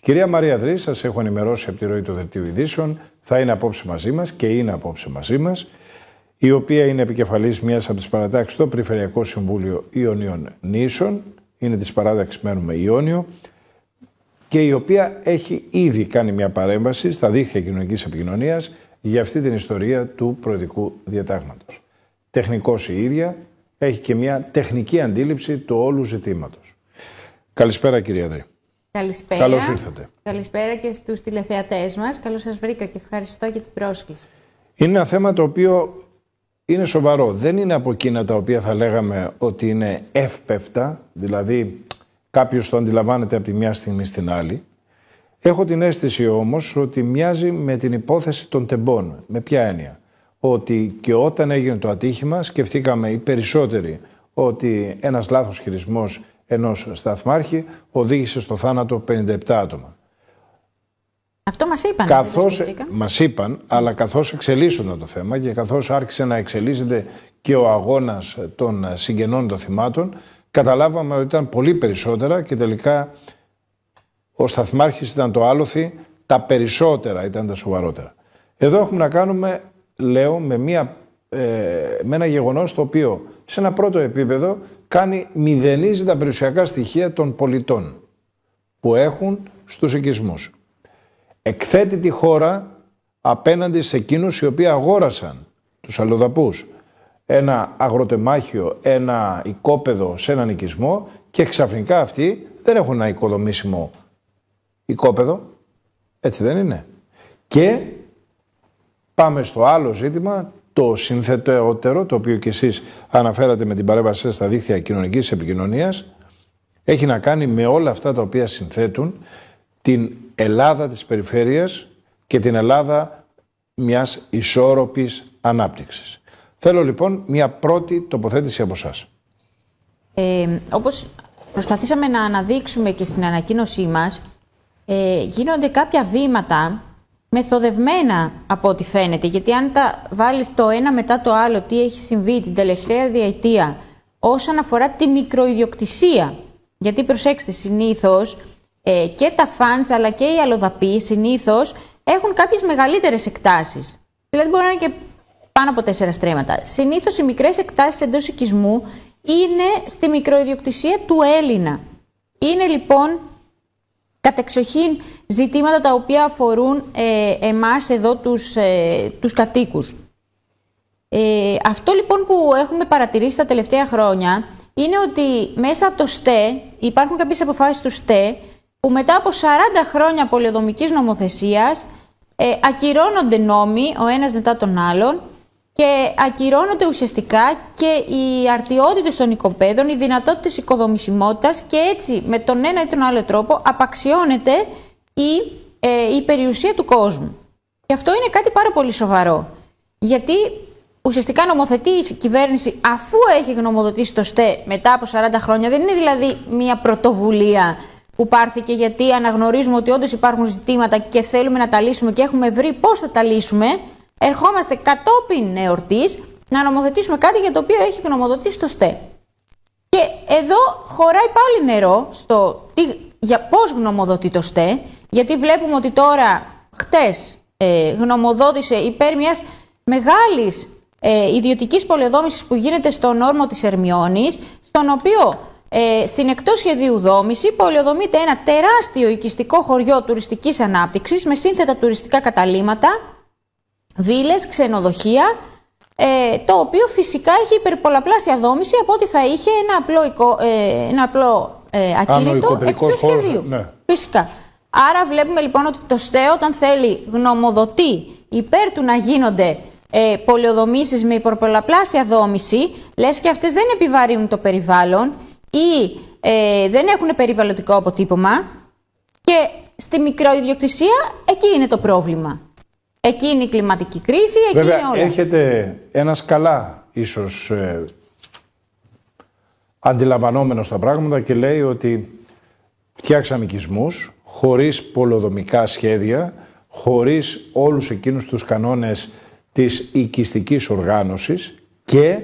Κυρία Μαρία Δρή, σας έχω ενημερώσει από τη ροή του Δελτίου Ειδήσεων, θα είναι απόψε μαζί μας και είναι απόψε μαζί μας, η οποία είναι επικεφαλής μιας από τις παρατάξεις στο Περιφερειακό Συμβούλιο Ιωνίων Νήσων, είναι της παράταξης Μένουμε Ιόνιο, και η οποία έχει ήδη κάνει μια παρέμβαση στα δίκτυα κοινωνικής επικοινωνίας για αυτή την ιστορία του προεδρικού διατάγματος. Τεχνικός η ίδια, έχει και μια τεχνική αντίληψη του όλου ζητήματος. Καλησπέρα κυρία Δρή. Καλησπέρα. Καλώς ήρθατε. Καλησπέρα και στους τηλεθεατές μας. Καλώς σας βρήκα και ευχαριστώ για την πρόσκληση. Είναι ένα θέμα το οποίο είναι σοβαρό. Δεν είναι από εκείνα τα οποία θα λέγαμε ότι είναι εύπευτα, δηλαδή κάποιος το αντιλαμβάνεται από τη μια στιγμή στην άλλη. Έχω την αίσθηση όμως ότι μοιάζει με την υπόθεση των τεμπών. Με ποια έννοια? Ότι και όταν έγινε το ατύχημα σκεφτήκαμε οι περισσότεροι ότι ένας λάθος χειρισμός ενός σταθμάρχη οδήγησε στο θάνατο 57 άτομα. Αυτό μας είπαν. Μας είπαν, αλλά καθώς εξελίσσονταν το θέμα και καθώς άρχισε να εξελίσσεται και ο αγώνας των συγγενών των θυμάτων, καταλάβαμε ότι ήταν πολύ περισσότερα και τελικά ο σταθμάρχης ήταν το άλοθη, τα περισσότερα ήταν τα σοβαρότερα. Εδώ έχουμε να κάνουμε, λέω, με ένα γεγονός το οποίο σε ένα πρώτο επίπεδο μηδενίζει τα περιουσιακά στοιχεία των πολιτών που έχουν στους οικισμούς. Εκθέτει τη χώρα απέναντι σε εκείνους οι οποίοι αγόρασαν, τους αλλοδαπούς, ένα αγροτεμάχιο, ένα οικόπεδο σε έναν οικισμό και ξαφνικά αυτοί δεν έχουν ένα οικοδομήσιμο οικόπεδο. Έτσι δεν είναι? Και πάμε στο άλλο ζήτημα, το συνθετότερο, το οποίο και εσείς αναφέρατε με την παρέμβασή σας στα δίκτυα κοινωνικής επικοινωνίας, έχει να κάνει με όλα αυτά τα οποία συνθέτουν την Ελλάδα της περιφέρειας και την Ελλάδα μιας ισόρροπης ανάπτυξης. Θέλω λοιπόν μια πρώτη τοποθέτηση από εσάς. Όπως προσπαθήσαμε να αναδείξουμε και στην ανακοίνωσή μας, γίνονται κάποια βήματα μεθοδευμένα από ό,τι φαίνεται, γιατί αν τα βάλεις το ένα μετά το άλλο τι έχει συμβεί την τελευταία διετία όσον αφορά τη μικροϊδιοκτησία, γιατί προσέξτε, συνήθως και τα φαντς αλλά και οι αλλοδαποί συνήθως έχουν κάποιες μεγαλύτερες εκτάσεις, δηλαδή μπορεί να είναι και πάνω από 4 στρέμματα. Συνήθως οι μικρές εκτάσεις εντός οικισμού είναι στη μικροϊδιοκτησία του Έλληνα. Είναι λοιπόν κατεξοχήν ζητήματα τα οποία αφορούν εμάς εδώ τους κατοίκους. Αυτό λοιπόν που έχουμε παρατηρήσει τα τελευταία χρόνια είναι ότι μέσα από το ΣΤΕ υπάρχουν κάποιες αποφάσεις του ΣΤΕ που μετά από 40 χρόνια πολεοδομικής νομοθεσίας ακυρώνονται νόμοι ο ένας μετά τον άλλον και ακυρώνονται ουσιαστικά και οι αρτιότητες των οικοπαίδων, οι δυνατότητες οικοδομησιμότητας και έτσι με τον ένα ή τον άλλο τρόπο απαξιώνεται η περιουσία του κόσμου. Και αυτό είναι κάτι πάρα πολύ σοβαρό, γιατί ουσιαστικά νομοθετεί η κυβέρνηση αφού έχει γνωμοδοτήσει το ΣΤΕ μετά από 40 χρόνια. Δεν είναι δηλαδή μια πρωτοβουλία που πάρθηκε γιατί αναγνωρίζουμε ότι όντως υπάρχουν ζητήματα και θέλουμε να τα λύσουμε και έχουμε βρει πώς θα τα λύσουμε. Ερχόμαστε κατόπιν εορτής να νομοθετήσουμε κάτι για το οποίο έχει γνωμοδοτήσει το ΣΤΕ. Και εδώ χωράει πάλι νερό για πώς γνωμοδοτεί το ΣΤΕ, γιατί βλέπουμε ότι τώρα χτες γνωμοδότησε υπέρ μιας μεγάλης ιδιωτικής πολεοδόμησης που γίνεται στον όρμο της Ερμιώνης, στον οποίο στην εκτός σχεδίου δόμηση πολεοδομείται ένα τεράστιο οικιστικό χωριό τουριστικής ανάπτυξης με σύνθετα τουριστικά καταλύματα, βίλες, ξενοδοχεία, το οποίο φυσικά έχει υπερπολαπλάσια δόμηση από ό,τι θα είχε ένα απλό ακίνητο εκτός σχεδίου. Ναι. Φυσικά. Άρα βλέπουμε λοιπόν ότι το ΣΤΕ όταν θέλει γνωμοδοτεί υπέρ του να γίνονται πολεοδομήσεις με υπερπολαπλάσια δόμηση, λες και αυτές δεν επιβαρύνουν το περιβάλλον ή δεν έχουν περιβαλλοντικό αποτύπωμα, και στη μικροϊδιοκτησία εκεί είναι το πρόβλημα. Εκεί είναι η κλιματική κρίση, εκεί βέβαια, είναι όλα. Έχετε ένα σκαλά ίσως αντιλαμβανόμενο στα πράγματα και λέει ότι φτιάξαμε οικισμούς χωρίς πολεοδομικά σχέδια, χωρίς όλους εκείνους τους κανόνες της οικιστικής οργάνωσης και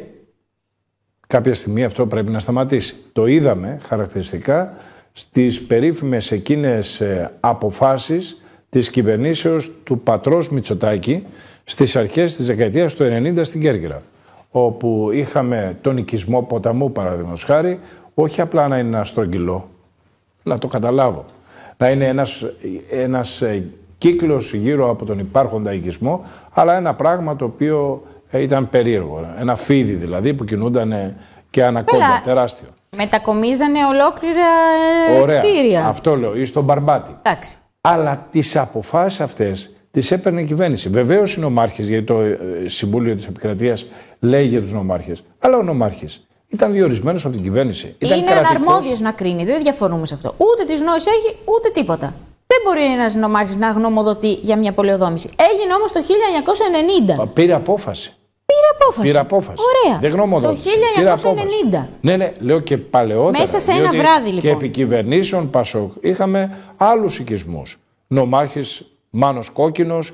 κάποια στιγμή αυτό πρέπει να σταματήσει. Το είδαμε χαρακτηριστικά στις περίφημες εκείνες αποφάσεις της κυβερνήσεως του πατρός Μητσοτάκη στις αρχές της δεκαετίας του 90 στην Κέρκυρα, όπου είχαμε τον οικισμό ποταμού, παραδείγματος χάρη, όχι απλά να είναι ένα στρογγυλό, να το καταλάβω, να είναι ένας κύκλος γύρω από τον υπάρχοντα οικισμό, αλλά ένα πράγμα το οποίο ήταν περίεργο, ένα φίδι δηλαδή που κινούνταν και ανακόντα τεράστιο. Μετακομίζανε ολόκληρα κτίρια. Αυτό λέω, ή στον Μπαρμπάτη. Εντάξει. Αλλά τις αποφάσεις αυτές τις έπαιρνε η κυβέρνηση. Βεβαίως οι νομάρχες, γιατί το Συμβούλιο της Επικρατείας λέει για τους νομάρχες, αλλά ο νομάρχης ήταν διορισμένος από την κυβέρνηση. Είναι αναρμόδιος να κρίνει, δεν διαφωνούμε σε αυτό. Ούτε τις νόης έχει, ούτε τίποτα. Δεν μπορεί ένας νομάρχης να γνωμοδοτεί για μια πολεοδόμηση. Έγινε όμως το 1990. Πήρε απόφαση. Πήρε απόφαση. Ωραία. Δεν γνωμοδότησε. Το 1990. Ναι, λέω και παλαιότερα. Μέσα σε ένα βράδυ, λοιπόν. Και επί κυβερνήσεων Πασόκ είχαμε άλλους οικισμούς. Νομάρχης Μάνος Κόκκινος,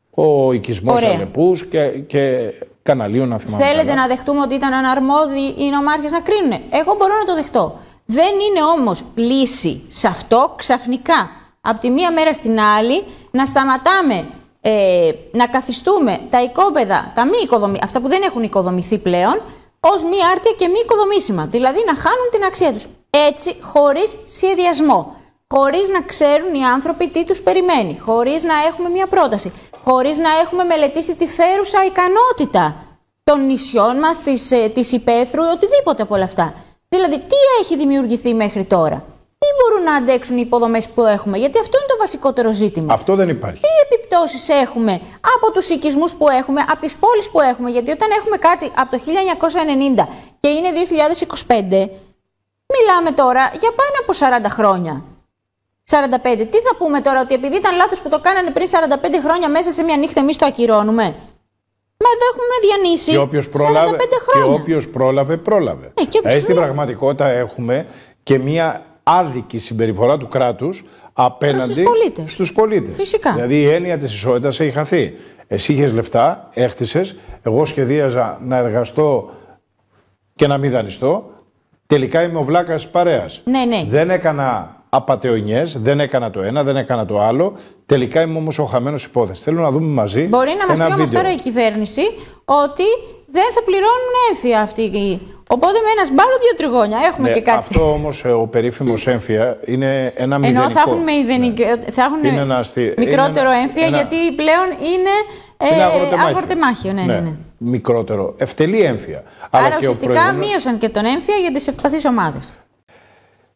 ο οικισμός Αλεπούς και Καναλίων, να θυμάμαι. Θέλετε να δεχτούμε ότι ήταν αναρμόδιοι οι νομάρχες να κρίνουν? Εγώ μπορώ να το δεχτώ. Δεν είναι όμως λύση σε αυτό ξαφνικά, από τη μία μέρα στην άλλη, να σταματάμε να καθιστούμε τα οικόπεδα, αυτά που δεν έχουν οικοδομηθεί πλέον, ως μη άρτια και μη οικοδομήσιμα. Δηλαδή να χάνουν την αξία τους. Έτσι, χωρίς σχεδιασμό. Χωρίς να ξέρουν οι άνθρωποι τι τους περιμένει. Χωρίς να έχουμε μια πρόταση. Χωρίς να έχουμε μελετήσει τη φέρουσα ικανότητα των νησιών μας, της υπαίθρου, οτιδήποτε από όλα αυτά. Δηλαδή, τι έχει δημιουργηθεί μέχρι τώρα? Τι μπορούν να αντέξουν οι υποδομές που έχουμε? Γιατί αυτό είναι το βασικότερο ζήτημα. Αυτό δεν υπάρχει. Τι επιπτώσεις έχουμε από τους οικισμούς που έχουμε, από τις πόλεις που έχουμε? Γιατί όταν έχουμε κάτι από το 1990 και είναι 2025, μιλάμε τώρα για πάνω από 40 χρόνια. 45. Τι θα πούμε τώρα, ότι επειδή ήταν λάθος που το κάνανε πριν 45 χρόνια, μέσα σε μια νύχτα εμείς το ακυρώνουμε? Μα εδώ έχουμε διανύσει 45 χρόνια. Και όποιος πρόλαβε, πρόλαβε. Στην πραγματικότητα έχουμε και μια άδικη συμπεριφορά του κράτους απέναντι στους πολίτες. Φυσικά. Δηλαδή η έννοια της ισότητας έχει χαθεί. Εσύ είχες λεφτά, έχτισες, εγώ σχεδίαζα να εργαστώ και να μην δανειστώ. Τελικά είμαι ο βλάκας της παρέας. Ναι. Δεν έκανα απατεωνιές, δεν έκανα το ένα, δεν έκανα το άλλο. Τελικά είμαι όμως ο χαμένος υπόθεση. Θέλω να δούμε μαζί. Μπορεί να μας πει όμως τώρα η κυβέρνηση ότι δεν θα πληρώνουν έμφυα αυτοί. Οπότε με ένα σπάρο 2 τριγώνια έχουμε και κάτι. Αυτό όμως ο περίφημος έμφυα είναι ένα μηδενικό. Ενώ θα έχουν μικρότερο έμφυα, γιατί πλέον είναι αγροτεμάχιο. Ναι. Μικρότερο. Ευτελή έμφυα. Άρα ουσιαστικά μείωσαν και τον έμφυα για τις ευπαθείς ομάδες.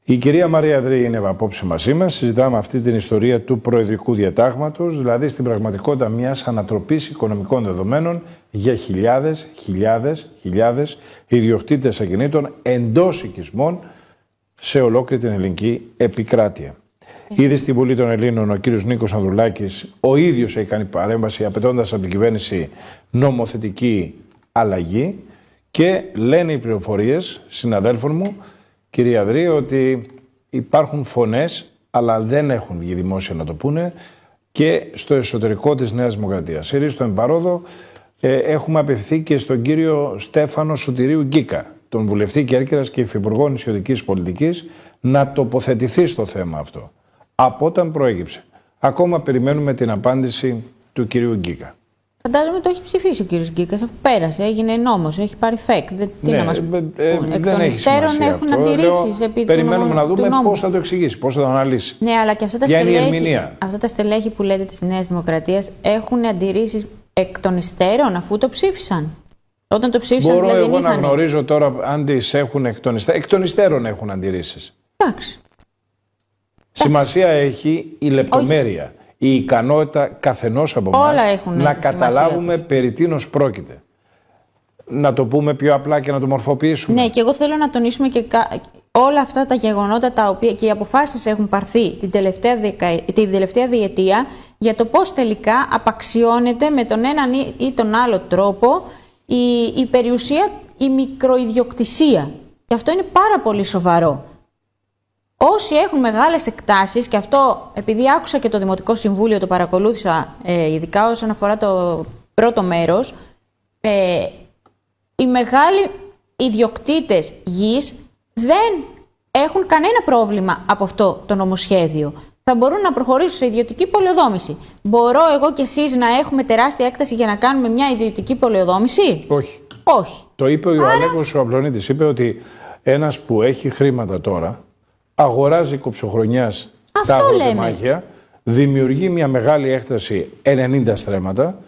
Η κυρία Μαρία Ανδρέη είναι απόψε μαζί μας. Συζητάμε αυτή την ιστορία του προεδρικού διατάγματος, δηλαδή στην πραγματικότητα μιας ανατροπής οικονομικών δεδομένων για χιλιάδες ιδιοκτήτες ακινήτων εντός οικισμών σε ολόκληρη την ελληνική επικράτεια. Ήδη στην Βουλή των Ελλήνων ο κύριος Νίκος Ανδρουλάκης ο ίδιος έχει κάνει παρέμβαση απαιτώντας από την κυβέρνηση νομοθετική αλλαγή και λένε οι πληροφορίες συναδέλφων μου, κυρία Ανδρή, ότι υπάρχουν φωνές, αλλά δεν έχουν βγει δημόσια να το πούνε, και στο εσωτερικό της Νέας Δημοκρατίας. Εμείς στο εμπαρόδο έχουμε απευθυνθεί και στον κύριο Στέφανο Σωτηρίου Γκίκα, τον βουλευτή Κέρκυρας και υφυπουργό νησιωτικής πολιτικής, να τοποθετηθεί στο θέμα αυτό. Από όταν προέκυψε. Ακόμα περιμένουμε την απάντηση του κυρίου Γκίκα. Φαντάζομαι το έχει ψηφίσει ο κύριος Γκίκας, αφού πέρασε, έγινε νόμος, έχει πάρει φεκ. Τι να μας πούν. Εκ των υστέρων έχουν αντιρρήσεις επί περιμένουμε να δούμε πώς θα το εξηγήσει, πώς θα το αναλύσει. Ναι, αλλά και αυτά τα στελέχη που λέτε της Νέας Δημοκρατίας έχουν αντιρρήσεις εκ των υστέρων, αφού το ψήφισαν. Όταν το ψήφισαν, μπορώ δηλαδή, εγώ να γνωρίζω τώρα αν τις έχουν εκ των υστέρων έχουν αντιρρήσεις. Εντάξει. Σημασία έχει η λεπτομέρεια. Η ικανότητα καθενός από εμάς να καταλάβουμε περί τίνος πρόκειται. Να το πούμε πιο απλά και να το μορφοποιήσουμε. Ναι, και εγώ θέλω να τονίσουμε και όλα αυτά τα γεγονότα τα οποία και οι αποφάσεις έχουν πάρθει την τελευταία διετία για το πώς τελικά απαξιώνεται με τον έναν ή τον άλλο τρόπο η περιουσία, η μικροϊδιοκτησία. Και αυτό είναι πάρα πολύ σοβαρό. Όσοι έχουν μεγάλες εκτάσεις, και αυτό επειδή άκουσα και το Δημοτικό Συμβούλιο, το παρακολούθησα ειδικά όσον αφορά το πρώτο μέρος, οι μεγάλοι ιδιοκτήτες γης δεν έχουν κανένα πρόβλημα από αυτό το νομοσχέδιο. Θα μπορούν να προχωρήσουν σε ιδιωτική πολεοδόμηση. Μπορώ εγώ και εσείς να έχουμε τεράστια έκταση για να κάνουμε μια ιδιωτική πολεοδόμηση? Όχι. Όχι. Το είπε ο Αλέκος ο Απλονίτης. Είπε ότι ένας που έχει χρήματα τώρα αγοράζει κοψοχρονιάς τα αγροτεμάχια, δημιουργεί μια μεγάλη έκταση 90 στρέμματα,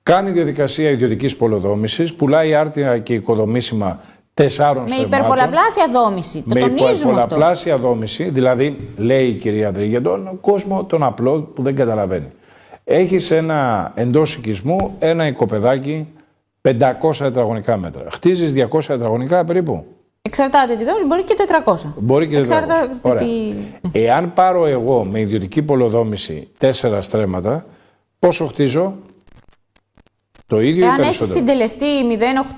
κάνει διαδικασία ιδιωτικής πολεοδόμησης, πουλάει άρτια και οικοδομήσιμα 4 στρεμμάτων. Με υπερπολαπλάσια δόμηση. Το τονίζουμε αυτό. Με υπερπολαπλάσια δόμηση, δηλαδή, λέει η κυρία Ανδρή, για τον κόσμο τον απλό που δεν καταλαβαίνει. Έχεις εντός οικισμού ένα οικοπεδάκι 500 τετραγωνικά μέτρα. Χτίζεις 200 τετραγωνικά περίπου. Εξαρτάται τη δόμηση, μπορεί και 400. Μπορεί και 400. Εάν πάρω εγώ με ιδιωτική πολεοδόμηση 4 στρέμματα, πόσο χτίζω? Το ίδιο ή περισσότερο? Αν έχει συντελεστή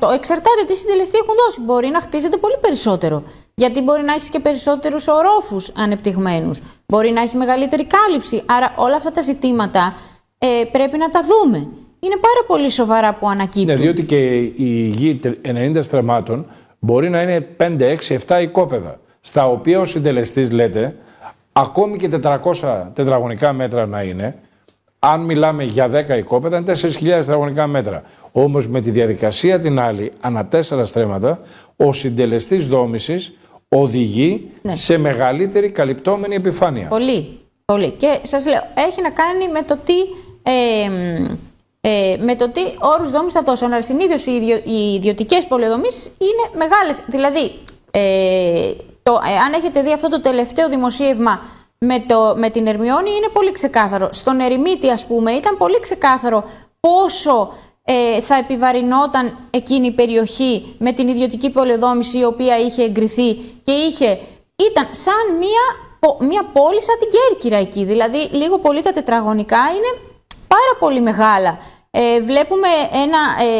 0,8, εξαρτάται τι συντελεστή έχουν δώσει. Μπορεί να χτίζεται πολύ περισσότερο. Γιατί μπορεί να έχει και περισσότερους ορόφους ανεπτυγμένους. Μπορεί να έχει μεγαλύτερη κάλυψη. Άρα όλα αυτά τα ζητήματα πρέπει να τα δούμε. Είναι πάρα πολύ σοβαρά που ανακύπτουν. Ναι, διότι και η γη 90 στρεμμάτων μπορεί να είναι 5, 6, 7 οικόπεδα, στα οποία ο συντελεστής, λέτε, ακόμη και 400 τετραγωνικά μέτρα να είναι, αν μιλάμε για 10 οικόπεδα, είναι 4.000 τετραγωνικά μέτρα. Όμως με τη διαδικασία την άλλη, ανά 4 στρέμματα, ο συντελεστής δόμησης οδηγεί σε μεγαλύτερη καλυπτόμενη επιφάνεια. Πολύ, πολύ. Και σας λέω, έχει να κάνει με το τι όρους δόμησης θα δώσω. Αλλά συνήθως οι ιδιωτικές πολεοδομήσεις είναι μεγάλες. Δηλαδή, αν έχετε δει αυτό το τελευταίο δημοσίευμα με την Ερμιόνη, είναι πολύ ξεκάθαρο. Στον Ερημίτη, ας πούμε, ήταν πολύ ξεκάθαρο πόσο θα επιβαρυνόταν εκείνη η περιοχή με την ιδιωτική πολεοδόμηση η οποία είχε εγκριθεί και ήταν σαν μια πόλη σαν την Κέρκυρα εκεί. Δηλαδή, λίγο πολύ τα τετραγωνικά είναι πάρα πολύ μεγάλα. Βλέπουμε ένα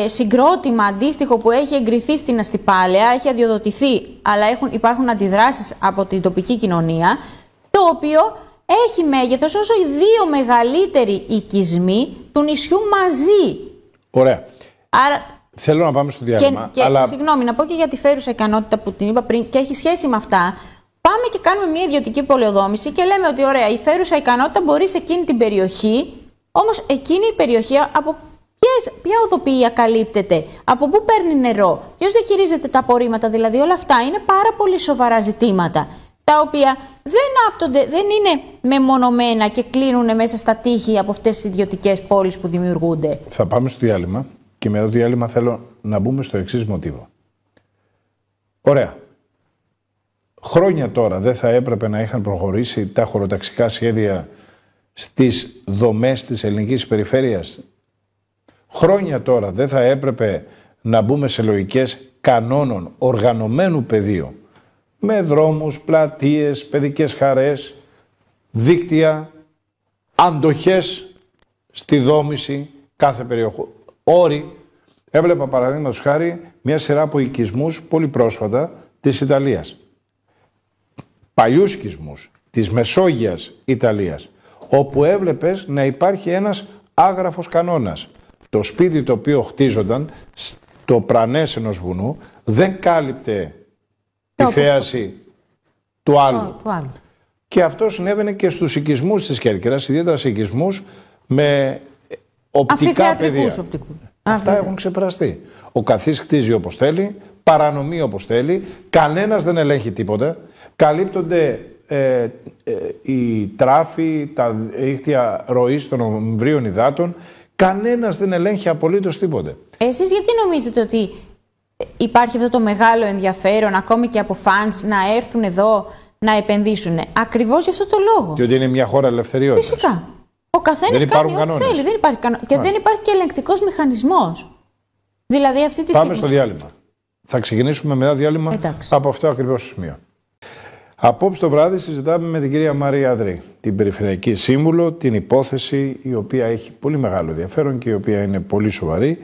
συγκρότημα αντίστοιχο που έχει εγκριθεί στην Αστυπάλαια, έχει αδειοδοτηθεί, αλλά υπάρχουν αντιδράσεις από την τοπική κοινωνία, το οποίο έχει μέγεθος όσο οι 2 μεγαλύτεροι οικισμοί του νησιού μαζί. Ωραία. Άρα, θέλω να πάμε στο διάλειμμα. Συγγνώμη, να πω και για τη φέρουσα ικανότητα που την είπα πριν και έχει σχέση με αυτά. Πάμε και κάνουμε μια ιδιωτική πολεοδόμηση και λέμε ότι ωραία, η φέρουσα ικανότητα μπορεί σε εκείνη την περιοχή, όμως εκείνη η περιοχή από ποια οδοποιία καλύπτεται, από πού παίρνει νερό, ποιος διαχειρίζεται τα απορρίμματα, δηλαδή όλα αυτά είναι πάρα πολύ σοβαρά ζητήματα, τα οποία δεν είναι μεμονωμένα και κλείνουν μέσα στα τείχη από αυτές τις ιδιωτικές πόλεις που δημιουργούνται. Θα πάμε στο διάλειμμα και με το διάλειμμα θέλω να μπούμε στο εξής μοτίβο. Ωραία. Χρόνια τώρα δεν θα έπρεπε να είχαν προχωρήσει τα χωροταξικά σχέδια στις δομές της ελληνικής περιφέρειας? Χρόνια τώρα δεν θα έπρεπε να μπούμε σε λογικές κανόνων οργανωμένου πεδίου, με δρόμους, πλατείες, παιδικές χαρές, δίκτυα, αντοχές στη δόμηση κάθε περιοχή. Όροι. Έβλεπα παραδείγματος χάρη μια σειρά από οικισμούς πολύ πρόσφατα της Ιταλίας. Παλιούς οικισμούς της Μεσόγειας Ιταλίας, όπου έβλεπες να υπάρχει ένας άγραφος κανόνας. Το σπίτι το οποίο χτίζονταν στο πρανές ενός βουνού δεν κάλυπτε τη θέαση του άλλου. Και αυτό συνέβαινε και στους οικισμούς της Κέρκυρας, ιδιαίτερα σε οικισμούς με οπτικά πεδία. Αυτά έχουν ξεπεραστεί. Ο καθής χτίζει όπως θέλει, παρανομεί όπως θέλει, κανένας δεν ελέγχει τίποτα, καλύπτονται οι τράφοι, τα δίκτυα ροής των ομβρίων υδάτων, κανένας δεν ελέγχει απολύτως τίποτε. Εσείς γιατί νομίζετε ότι υπάρχει αυτό το μεγάλο ενδιαφέρον, ακόμη και από φαντς, να έρθουν εδώ να επενδύσουν? Ακριβώς για αυτό το λόγο. Διότι είναι μια χώρα ελευθεριότητας. Φυσικά. Ο καθένας κάνει ό,τι θέλει. Δεν υπάρχει και δεν υπάρχει και ελεγκτικός μηχανισμός. Δηλαδή αυτή τη στιγμή. Πάμε στο διάλειμμα. Θα ξεκινήσουμε μετά διάλειμμα από αυτό ακριβώς το σημείο. Απόψε το βράδυ συζητάμε με την κυρία Μαρία Ανδρή, την Περιφερειακή Σύμβουλο, την υπόθεση η οποία έχει πολύ μεγάλο ενδιαφέρον και η οποία είναι πολύ σοβαρή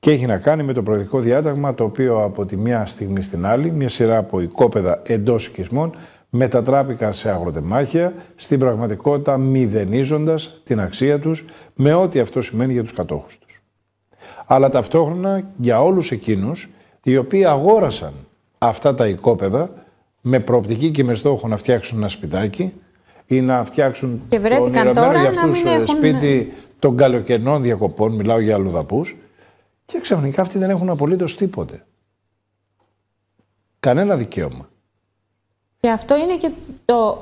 και έχει να κάνει με το προεδρικό διάταγμα, το οποίο από τη μια στιγμή στην άλλη, μια σειρά από οικόπεδα εντός οικισμών μετατράπηκαν σε αγροτεμάχια, στην πραγματικότητα μηδενίζοντας την αξία τους με ό,τι αυτό σημαίνει για τους κατόχους τους. Αλλά ταυτόχρονα για όλους εκείνους οι οποίοι αγόρασαν αυτά τα οικόπεδα με προοπτική και με στόχο να φτιάξουν ένα σπιτάκι ή να φτιάξουν και βρέθηκαν το τώρα για να αυτούς μην έχουν... σπίτι των καλοκαιρινών διακοπών, μιλάω για αλλοδαπούς, και ξαφνικά αυτοί δεν έχουν απολύτως τίποτε. Κανένα δικαίωμα. Και αυτό είναι και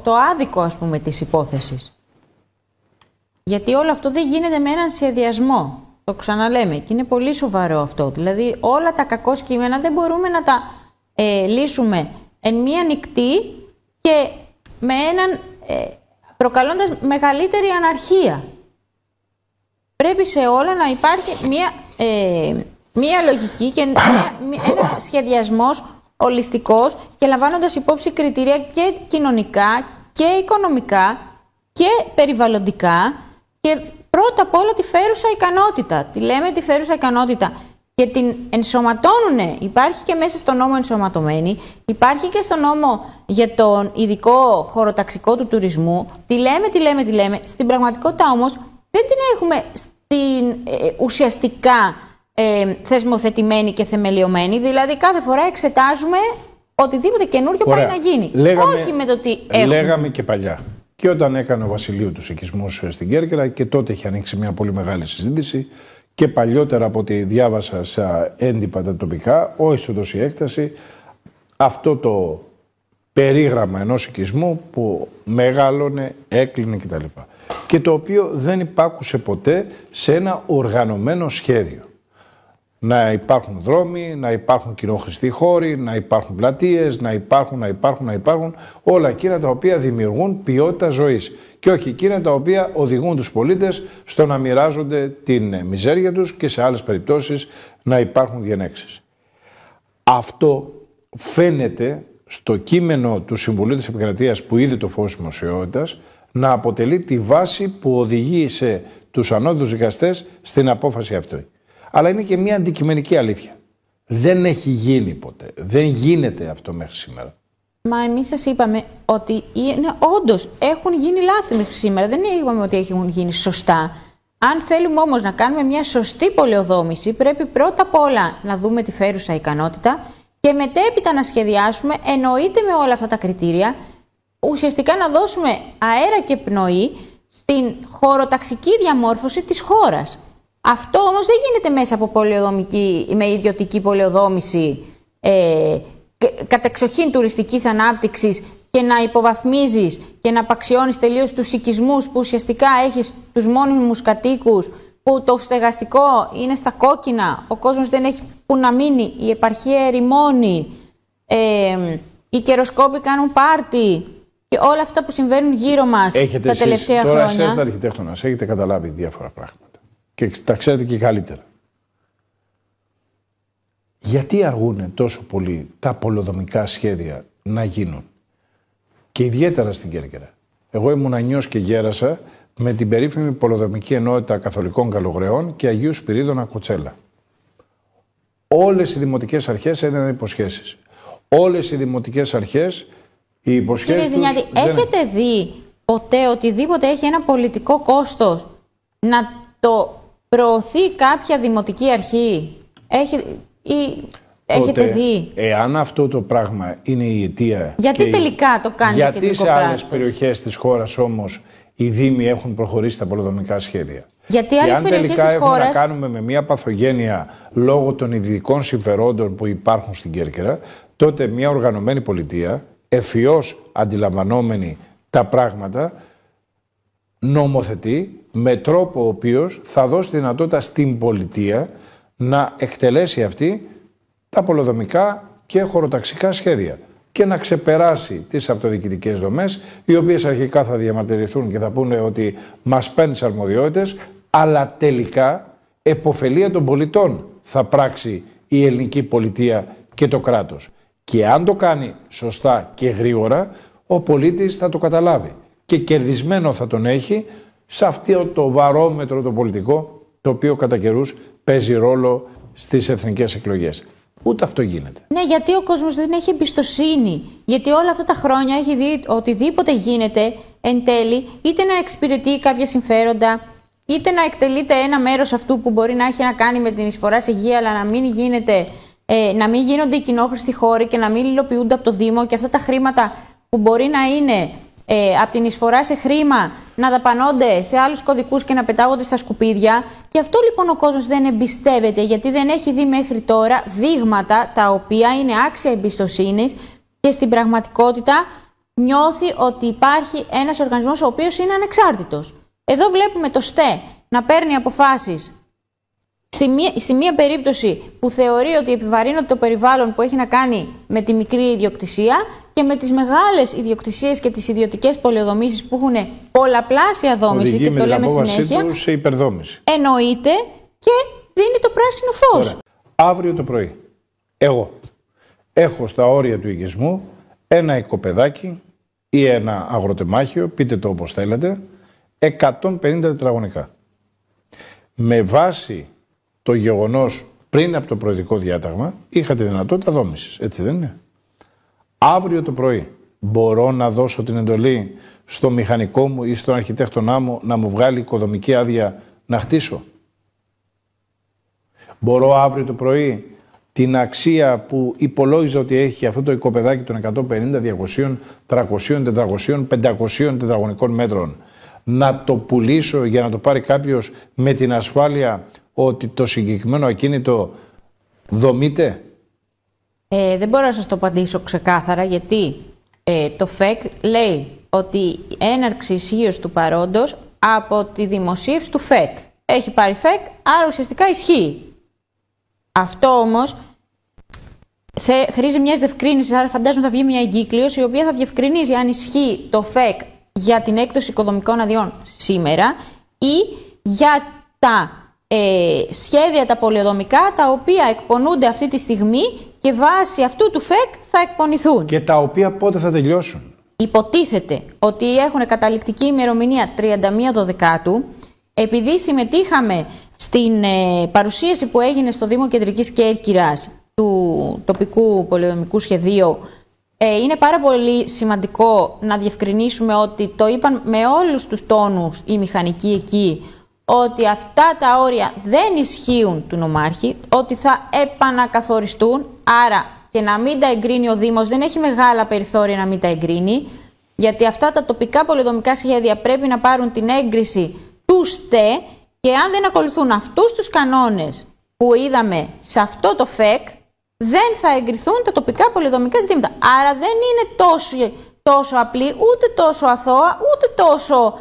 το άδικο, ας πούμε, της υπόθεσης. Γιατί όλο αυτό δεν γίνεται με έναν σχεδιασμό. Το ξαναλέμε και είναι πολύ σοβαρό αυτό. Δηλαδή όλα τα κακό κείμενα δεν μπορούμε να τα λύσουμε εν μία νυχτή και με έναν, προκαλώντας μεγαλύτερη αναρχία. Πρέπει σε όλα να υπάρχει μία λογική και ένας σχεδιασμός ολιστικός και λαμβάνοντας υπόψη κριτήρια και κοινωνικά και οικονομικά και περιβαλλοντικά και πρώτα απ' όλα τη φέρουσα ικανότητα. Τη λέμε τη φέρουσα ικανότητα και την ενσωματώνουνε. Υπάρχει και μέσα στον νόμο ενσωματωμένη, υπάρχει και στον νόμο για τον ειδικό χωροταξικό του τουρισμού. Τη λέμε. Στην πραγματικότητα όμως δεν την έχουμε ουσιαστικά θεσμοθετημένη και θεμελιωμένη. Δηλαδή κάθε φορά εξετάζουμε οτιδήποτε καινούριο πάει να γίνει. Όχι με το τι έχουμε. Λέγαμε και παλιά. Και όταν έκανε ο Βασιλείου τους οικισμούς στην Κέρκυρα, και τότε είχε ανοίξει μια πολύ μεγάλη συζήτηση, και παλιότερα από ό,τι διάβασα σε έντυπα τα τοπικά, όχι σε έκταση, αυτό το περίγραμμα ενός οικισμού που μεγάλωνε, έκλεινε κτλ. Και το οποίο δεν υπάκουσε ποτέ σε ένα οργανωμένο σχέδιο. Να υπάρχουν δρόμοι, να υπάρχουν κοινόχρηστοι χώροι, να υπάρχουν πλατείες, να υπάρχουν όλα εκείνα τα οποία δημιουργούν ποιότητα ζωής και όχι εκείνα τα οποία οδηγούν τους πολίτες στο να μοιράζονται την μιζέρια τους και σε άλλες περιπτώσεις να υπάρχουν διενέξεις. Αυτό φαίνεται στο κείμενο του Συμβουλίου της Επικρατείας που είδε το φως δημοσιότητας να αποτελεί τη βάση που οδηγεί σε τους ανώτατους δικαστές στην απόφαση αυτή. Αλλά είναι και μια αντικειμενική αλήθεια. Δεν έχει γίνει ποτέ. Δεν γίνεται αυτό μέχρι σήμερα. Μα εμείς σας είπαμε ότι όντως έχουν γίνει λάθη μέχρι σήμερα. Δεν είπαμε ότι έχουν γίνει σωστά. Αν θέλουμε όμως να κάνουμε μια σωστή πολεοδόμηση, πρέπει πρώτα απ' όλα να δούμε τη φέρουσα ικανότητα και μετέπειτα να σχεδιάσουμε, εννοείται με όλα αυτά τα κριτήρια, ουσιαστικά να δώσουμε αέρα και πνοή στην χωροταξική διαμόρφωση της χώρας. Αυτό όμως δεν γίνεται μέσα από με ιδιωτική πολεοδόμηση κατεξοχήν τουριστικής ανάπτυξης και να υποβαθμίζεις και να απαξιώνεις τελείως τους οικισμούς που ουσιαστικά έχεις τους μόνιμους κατοίκους, που το στεγαστικό είναι στα κόκκινα, ο κόσμος δεν έχει που να μείνει, η επαρχία ερημώνει, οι καιροσκόποι κάνουν πάρτι και όλα αυτά που συμβαίνουν γύρω μας τα τελευταία χρόνια. Τώρα εσείς αρχιτέκτονας έχετε καταλάβει διάφορα πράγματα και τα ξέρετε και καλύτερα. Γιατί αργούν τόσο πολύ τα πολεοδομικά σχέδια να γίνουν και ιδιαίτερα στην Κέρκυρα? Εγώ ήμουν ανιός και γέρασα με την περίφημη πολεοδομική ενότητα Καθολικών Καλογραιών και Αγίου Σπυρίδωνα Κοτσέλα. Όλες οι δημοτικές αρχές έδιναν υποσχέσεις. Όλες οι δημοτικές αρχές, οι υποσχέσεις. Κύριε Ζηνιάτη, έχετε δει ποτέ οτιδήποτε έχει ένα πολιτικό κόστος να το προωθεί κάποια δημοτική αρχή? Έχετε δει? Εάν αυτό το πράγμα είναι η αιτία. Γιατί τελικά το κάνει γιατί και σε άλλες περιοχές της χώρας όμως οι δήμοι έχουν προχωρήσει τα πολεοδομικά σχέδια? Γιατί άλλες περιοχές της χώρας. Αν τελικά έχουμε να κάνουμε με μια παθογένεια λόγω των ειδικών συμφερόντων που υπάρχουν στην Κέρκυρα, τότε μια οργανωμένη πολιτεία, ευφυώς αντιλαμβανόμενη τα πράγματα, νομοθετεί με τρόπο ο οποίος θα δώσει τη δυνατότητα στην πολιτεία να εκτελέσει αυτή τα πολεοδομικά και χωροταξικά σχέδια και να ξεπεράσει τις αυτοδιοικητικές δομές, οι οποίες αρχικά θα διαμαρτυρηθούν και θα πούνε ότι μας παίρνει τις αρμοδιότητες, αλλά τελικά επωφελία των πολιτών θα πράξει η ελληνική πολιτεία και το κράτος. Και αν το κάνει σωστά και γρήγορα, ο πολίτης θα το καταλάβει και κερδισμένο θα τον έχει σε αυτό το βαρόμετρο το πολιτικό, το οποίο κατά καιρούς παίζει ρόλο στις εθνικές εκλογές. Ούτε αυτό γίνεται. Ναι, γιατί ο κόσμος δεν έχει εμπιστοσύνη. Γιατί όλα αυτά τα χρόνια έχει δει οτιδήποτε γίνεται εν τέλει, είτε να εξυπηρετεί κάποια συμφέροντα, είτε να εκτελείται ένα μέρος αυτού που μπορεί να έχει να κάνει με την εισφορά σε υγεία, αλλά να μην γίνεται να μην γίνονται οι κοινόχρηστοι χώροι και να μην υλοποιούνται από το Δήμο και αυτά τα χρήματα που μπορεί να είναι από την εισφορά σε χρήμα να δαπανώνται σε άλλους κωδικούς και να πετάγονται στα σκουπίδια. Γι' αυτό λοιπόν ο κόσμος δεν εμπιστεύεται, γιατί δεν έχει δει μέχρι τώρα δείγματα τα οποία είναι άξια εμπιστοσύνης και στην πραγματικότητα νιώθει ότι υπάρχει ένας οργανισμός ο οποίος είναι ανεξάρτητος. Εδώ βλέπουμε το ΣΤΕ να παίρνει αποφάσεις στη μία περίπτωση που θεωρεί ότι επιβαρύνονται το περιβάλλον που έχει να κάνει με τη μικρή ιδιοκτησία και με τις μεγάλες ιδιοκτησίες και τις ιδιωτικές πολεοδομήσεις που έχουν πολλαπλάσια δόμηση και το λέμε συνέχεια. Σε υπερδόμηση. Εννοείται και δίνει το πράσινο φως. Ωραία. Αύριο το πρωί, εγώ έχω στα όρια του οικισμού ένα οικοπεδάκι ή ένα αγροτεμάχιο, πείτε το όπως θέλετε, 150 τετραγωνικά. Με βάση το γεγονός πριν από το προεδρικό διάταγμα είχα τη δυνατότητα δόμησης, έτσι δεν είναι? Αύριο το πρωί μπορώ να δώσω την εντολή στο μηχανικό μου ή στον αρχιτέκτονά μου να μου βγάλει οικοδομική άδεια να χτίσω? Μπορώ αύριο το πρωί την αξία που υπολόγιζα ότι έχει αυτό το οικοπεδάκι των 150, 200, 300, 400, 500 τετραγωνικών μέτρων να το πουλήσω για να το πάρει κάποιος με την ασφάλεια ότι το συγκεκριμένο ακίνητο δομείται? Δεν μπορώ να σας το απαντήσω ξεκάθαρα, γιατί το ΦΕΚ λέει ότι η έναρξη ισχύως του παρόντος από τη δημοσίευση του ΦΕΚ. Έχει πάρει ΦΕΚ, άρα ουσιαστικά ισχύει. Αυτό όμως χρήζει μιας διευκρίνησης, άρα φαντάζομαι θα βγει μια εγκύκλειος η οποία θα διευκρινίζει αν ισχύει το ΦΕΚ για την έκδοση οικοδομικών αδειών σήμερα ή για τα σχέδια τα πολεοδομικά τα οποία εκπονούνται αυτή τη στιγμή και βάσει αυτού του ΦΕΚ θα εκπονηθούν. Και τα οποία πότε θα τελειώσουν? Υποτίθεται ότι έχουν καταληκτική ημερομηνία 31 Δωδεκάτου. Επειδή συμμετείχαμε στην παρουσίαση που έγινε στο Δήμο Κεντρικής Κέρκυρας του τοπικού πολεοδομικού σχεδίου, είναι πάρα πολύ σημαντικό να διευκρινίσουμε ότι το είπαν με όλους τους τόνους οι μηχανικοί εκεί, ότι αυτά τα όρια δεν ισχύουν του νομάρχη, ότι θα επανακαθοριστούν, άρα και να μην τα εγκρίνει ο Δήμος, δεν έχει μεγάλα περιθώρια να μην τα εγκρίνει, γιατί αυτά τα τοπικά πολεοδομικά σχέδια πρέπει να πάρουν την έγκριση του ΣΤΕ και αν δεν ακολουθούν αυτούς τους κανόνες που είδαμε σε αυτό το ΦΕΚ, δεν θα εγκριθούν τα τοπικά πολεοδομικά ζητήματα. Άρα δεν είναι τόσο απλή, ούτε τόσο αθώα, ούτε τόσο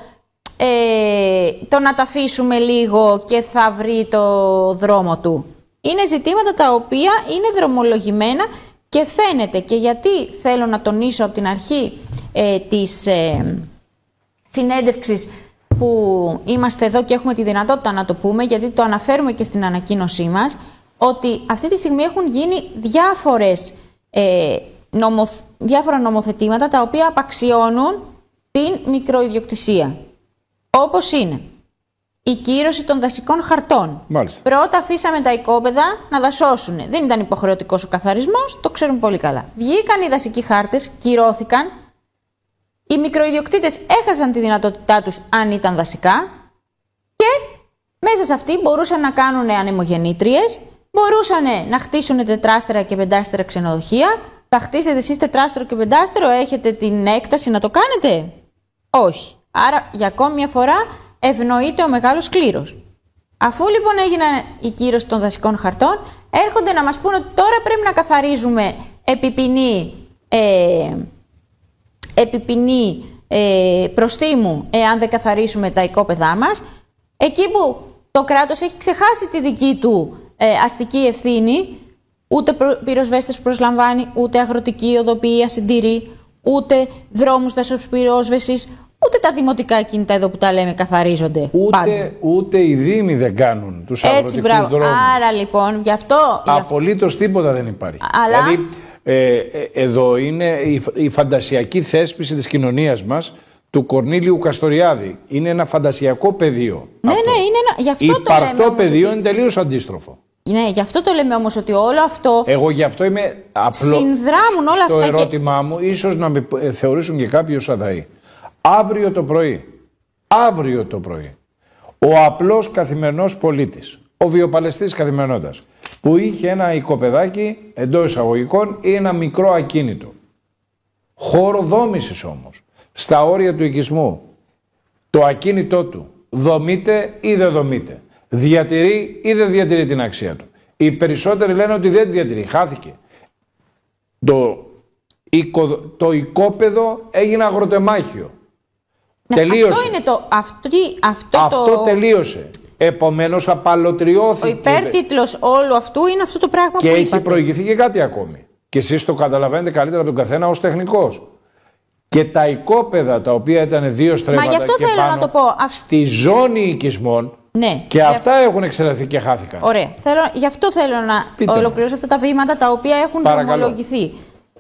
το να τα αφήσουμε λίγο και θα βρει το δρόμο του. Είναι ζητήματα τα οποία είναι δρομολογημένα και φαίνεται. Και γιατί θέλω να τονίσω από την αρχή της συνέντευξης που είμαστε εδώ και έχουμε τη δυνατότητα να το πούμε, γιατί το αναφέρουμε και στην ανακοίνωσή μας, ότι αυτή τη στιγμή έχουν γίνει διάφορα νομοθετήματα τα οποία απαξιώνουν την μικροϊδιοκτησία. Όπως είναι η κύρωση των δασικών χαρτών. Μάλιστα. Πρώτα αφήσαμε τα οικόπεδα να δασώσουν. Δεν ήταν υποχρεωτικός ο καθαρισμός, το ξέρουν πολύ καλά. Βγήκαν οι δασικοί χάρτες, κυρώθηκαν. Οι μικροϊδιοκτήτες έχασαν τη δυνατότητά τους αν ήταν δασικά και μέσα σε αυτή μπορούσαν να κάνουν ανεμογεννήτριες, μπορούσαν να χτίσουν τετράστερα και πεντάστερα ξενοδοχεία. Θα χτίσετε εσείς τετράστερο και πεντάστερο, έχετε την έκταση να το κάνετε? Όχι. Άρα για ακόμη μια φορά ευνοείται ο μεγάλος κλήρος. Αφού λοιπόν έγινε η κύρωση των δασικών χαρτών, έρχονται να μας πούνε ότι τώρα πρέπει να καθαρίζουμε επιπινή προστίμου εάν δεν καθαρίσουμε τα οικόπεδά μας. Εκεί που το κράτος έχει ξεχάσει τη δική του αστική ευθύνη, ούτε πυροσβέστες προσλαμβάνει, ούτε αγροτική οδοποιία συντηρεί, ούτε δρόμους δασοπυρόσβεσης, ούτε τα δημοτικά κινητά εδώ που τα λέμε καθαρίζονται. Ούτε οι δήμοι δεν κάνουν τους αγροτικούς δρόμους. Άρα λοιπόν γι' αυτό... Απολύτως τίποτα δεν υπάρχει. Αλλά... Δηλαδή εδώ είναι η φαντασιακή θέσπιση της κοινωνίας μας του Κορνήλιου Καστοριάδη. Είναι ένα φαντασιακό πεδίο. Ναι, αυτό. Ναι, είναι ένα... γι' αυτό το λέμε. Υπαρκτό πεδίο είναι τελείως αντίστροφο. Ναι, γι' αυτό το λέμε όμως ότι όλο αυτό. Εγώ γι' αυτό είμαι απλό. Συνδράμουν όλα αυτά. Το ερώτημά μου, ίσως να με θεωρήσουν και κάποιοι αδαή. Αύριο το πρωί, ο απλός καθημερινός πολίτης, ο βιοπαλαιστής καθημερινότητας, που είχε ένα οικοπεδάκι εντός εισαγωγικών ή ένα μικρό ακίνητο. Χώρο δόμησης όμως, στα όρια του οικισμού. Το ακίνητό του δομείται ή δεν δομείται. Διατηρεί ή δεν διατηρεί την αξία του. Οι περισσότεροι λένε ότι δεν διατηρεί, χάθηκε. Το οικόπεδο έγινε αγροτεμάχιο. Ναι, τελείωσε. Αυτό είναι το... Αυτό τελείωσε. Επομένως απαλωτριώθηκε. Ο υπέρτιτλος όλου αυτού είναι αυτό το πράγμα και που έχει είπατε. προηγηθεί και κάτι ακόμη. Και εσείς το καταλαβαίνετε καλύτερα από τον καθένα ως τεχνικός. Και τα οικόπεδα τα οποία ήταν 2 στρέμματα γι' αυτό και θέλω πάνω να το πω. στη ζώνη οικισμών, Ναι, και αυτά έχουν εξελιχθεί και χάθηκαν. Ωραία. Γι' αυτό θέλω να ολοκληρώσω αυτά τα βήματα τα οποία έχουν δρομολογηθεί.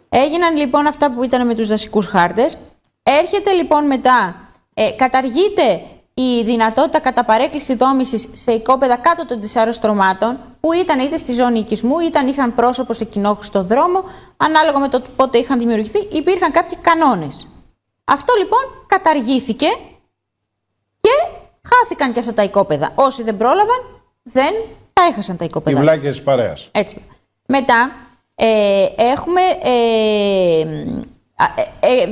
Έγιναν λοιπόν αυτά που ήταν με τους δασικούς χάρτες. Έρχεται λοιπόν μετά, καταργείται η δυνατότητα κατά παρέκκληση δόμησης σε οικόπεδα κάτω των 4 στρωμάτων, που ήταν είτε στη ζώνη οικισμού, είχαν πρόσωπο σε κοινόχρηστο δρόμο, ανάλογα με το πότε είχαν δημιουργηθεί, υπήρχαν κάποιοι κανόνες. Αυτό λοιπόν καταργήθηκε και χάθηκαν και αυτά τα οικόπεδα. Όσοι δεν πρόλαβαν, δεν τα έχασαν τα οικόπεδα. Οι βλάκες της παρέας. Έτσι. Μετά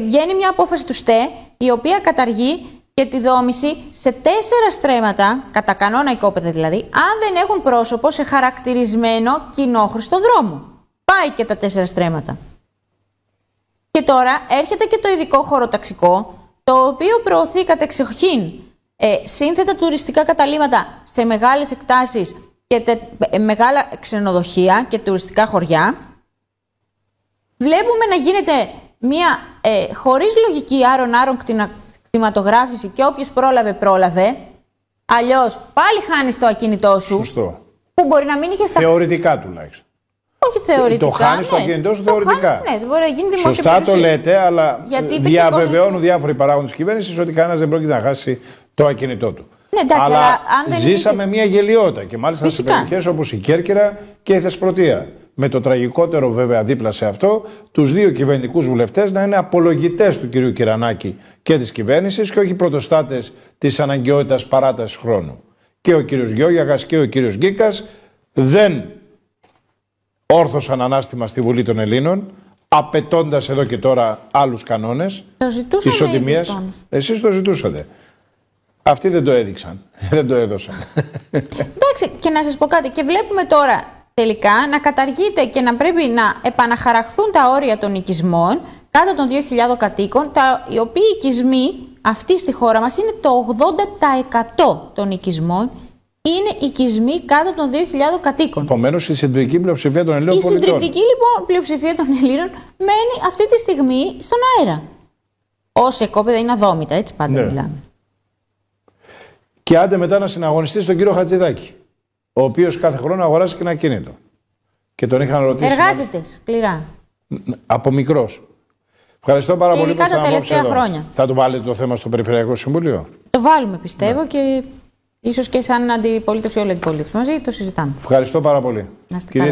βγαίνει μια απόφαση του ΣΤΕ, η οποία καταργεί και τη δόμηση σε 4 στρέμματα, κατά κανόνα οικόπεδα δηλαδή, αν δεν έχουν πρόσωπο σε χαρακτηρισμένο κοινόχρηστο δρόμο. Πάει και τα 4 στρέμματα. Και τώρα έρχεται και το ειδικό χωροταξικό, το οποίο προωθεί κατεξοχήν σύνθετα τουριστικά καταλύματα σε μεγάλες εκτάσεις και μεγάλα ξενοδοχεία και τουριστικά χωριά. Βλέπουμε να γίνεται μια χωρίς λογική άρον-άρον κτηματογράφηση και όποιος πρόλαβε. Αλλιώς πάλι χάνεις το ακίνητό σου. Σωστό. Που μπορεί να μην είχε στα... Θεωρητικά τουλάχιστον. Όχι θεωρητικά. Το χάνεις το ακίνητό σου θεωρητικά. Ναι, δεν μπορεί να γίνει δημόσια σωστά περιουσία. Το λέτε, αλλά διαβεβαιώνουν σου... διάφοροι παράγοντες της κυβέρνησης ότι κανένας δεν πρόκειται να χάσει το ακίνητό του. Ναι, εντάξει, αλλά αν δεν ζήσαμε είχες... μια γελιότητα και μάλιστα σε περιοχές όπως η Κέρκυρα και η Θεσπρωτεία. Με το τραγικότερο βέβαια δίπλα σε αυτό, τους 2 κυβερνητικούς βουλευτές να είναι απολογητές του κυρίου Κυρανάκη και της κυβέρνησης και όχι πρωτοστάτες της αναγκαιότητας παράτασης χρόνου. Και ο κύριος Γιώργιαγας και ο κύριος Γκίκας δεν όρθωσαν ανάστημα στη Βουλή των Ελλήνων, απαιτώντας εδώ και τώρα άλλους κανόνες της ισοτιμίας. Εσείς το ζητούσατε. Αυτοί δεν το έδειξαν, δεν το έδωσαν. Εντάξει, και να σας πω κάτι, και βλέπουμε τώρα τελικά να καταργείται και να πρέπει να επαναχαραχθούν τα όρια των οικισμών κάτω των 2.000 κατοίκων, οι οποίοι οικισμοί αυτοί στη χώρα μας είναι το 80% των οικισμών. Είναι οικισμοί κάτω των 2.000 κατοίκων. Επομένως, η συντριπτική πλειοψηφία των Ελλήνων πολιτών. Η συντριπτική λοιπόν πλειοψηφία των Ελλήνων μένει αυτή τη στιγμή στον αέρα. Όσα οικόπεδα είναι αδόμητα, έτσι πάντα μιλάμε. Και άντε μετά να συναγωνιστεί στον κύριο Χατζηδάκη, ο οποίος κάθε χρόνο αγοράζει και ένα ακίνητο. Και τον είχαν ρωτήσει. Εργάζεται σκληρά. Από μικρός. Ευχαριστώ πάρα πολύ που ήρθατε τα τελευταία χρόνια. Θα το βάλετε το θέμα στο Περιφερειακό Συμβούλιο. Το βάλουμε, πιστεύω, και ίσως και σαν αντιπολίτευση, όλη την αντιπολίτευση μαζί το συζητάμε. Ευχαριστώ πάρα πολύ. Να είστε καλά.